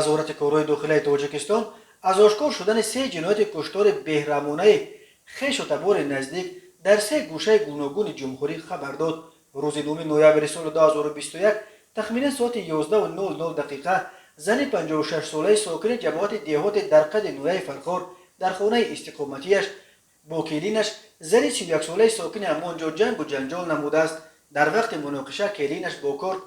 وزارت کارهای داخلی تاجیکستان از آشکار شدن 3 جنایت کشتار بهرامانه خویش و تبار نزدیک در 3 گوشه گوناگون جمهوری خبر داد. روز 9 نوامبر سال 2021 تخمینا ساعت 11:00 دقیقه زن 56 ساله ساکن جماعت دهات در قد نویه فرخار در خانه استقامتیش با کلینش زن 31 ساله ساکن همانجا جنگ و جنجال نموده است. در وقت مناقشه کلینش با کارت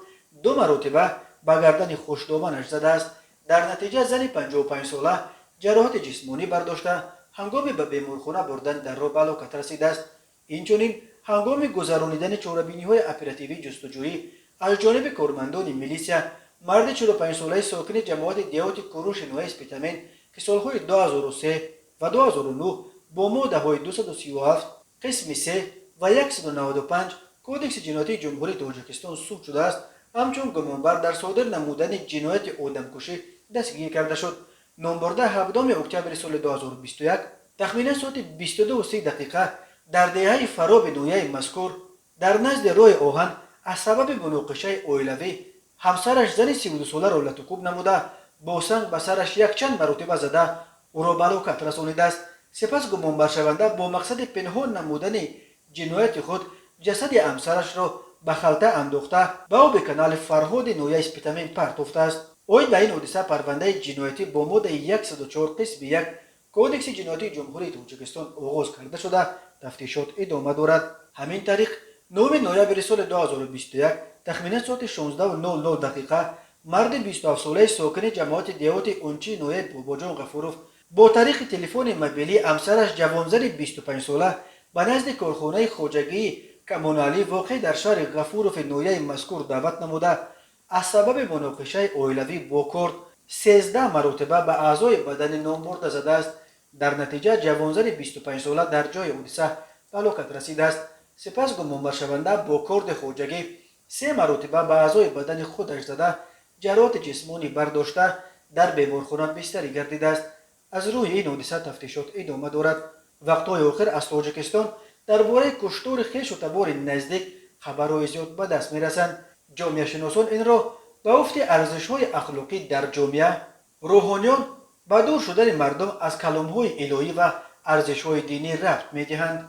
2 مرتبه به گردن خوشدامنش زده است. در نتیجه زن 55 ساله جراحت جسمانی برداشته هنگام به بیمارخانه بردن در راه به هلاکت رسیده است. اینچنین هنگام گذرانیدن چاره‌بینی‌های اپراتیوی جستجویی از جانب کارمندان میلیسیا مرد 45 ساله ساکن جماعت دهات کوروش نویه اسپیتامین که سالهای 2003 و 2009 با ماده‌های 237 قسم 3 و 195 کودکس جنایتی جمهوری تاجیکستان سوق شده است همچون گمانبر در صادر نمودن جنایت آدمکشی دستگیر کرده شد. نامبرده 17 اکتبر سال 2021 تخمینا ساعت 22:30 دقیقه در دهه فراب نویه مذکور در نزد راه آهن از سبب مناقشه عائلوی همسرش زن 32 ساله را لطکوب نموده با سنگ به سرش یک چند مرتبه زده او را به هلاکت رسانیده است. سپس گمانبر شونده با مقصد پنهان نمودن جنایت خود جسد همسرش را به خلطه انداخته به آب کانال فرهاد نویه اسپیتامین پرتافته است. اوید به این حادثه پرونده جنایتی با ماده 104 قسم 1 کودکس جنایتی جمهوری تاجیکستان آغاز کرده شده تفتیشات ادامه دارد. همین طریق 9 نوامبر سال 2021 تخمینا ساعت 16:00 دقیقه مرد 27 ساله ساکن جماعت دهات اونچی نویه باباجان غفوروف با طریق تلفن موبیلی همسرش جوانزن 25 ساله به نزد کارخانه خواجگی کمانالی واقع در شهر غفوروف نویه مذکور دعوت نموده از سبب مناقشه عائلوی با کارت 13 مرتبه به اعضای بدن نامبرده زده است. در نتیجه جوانزن 25 ساله در جای حادثه به هلاکت رسیده است. سپس گمانبر شونده با کارت خواجگی 3 مرتبه به اعضای بدن خودش زده جراحت جسمانی برداشته در بیمارخانه بستری گردیده است. از روی این حادثه تفتیشات ادامه دارد. وقتهای آخر از تاجیکستان درباره کشتار خویش و تبار نزدیک خبرهای زیاد به دست میرسند. جامعه شناسان این را به افت ارزش‌های اخلاقی در جامعه، روحانیان به دور شدن مردم از کلام‌های الهی و ارزش‌های دینی ربط می‌دهند.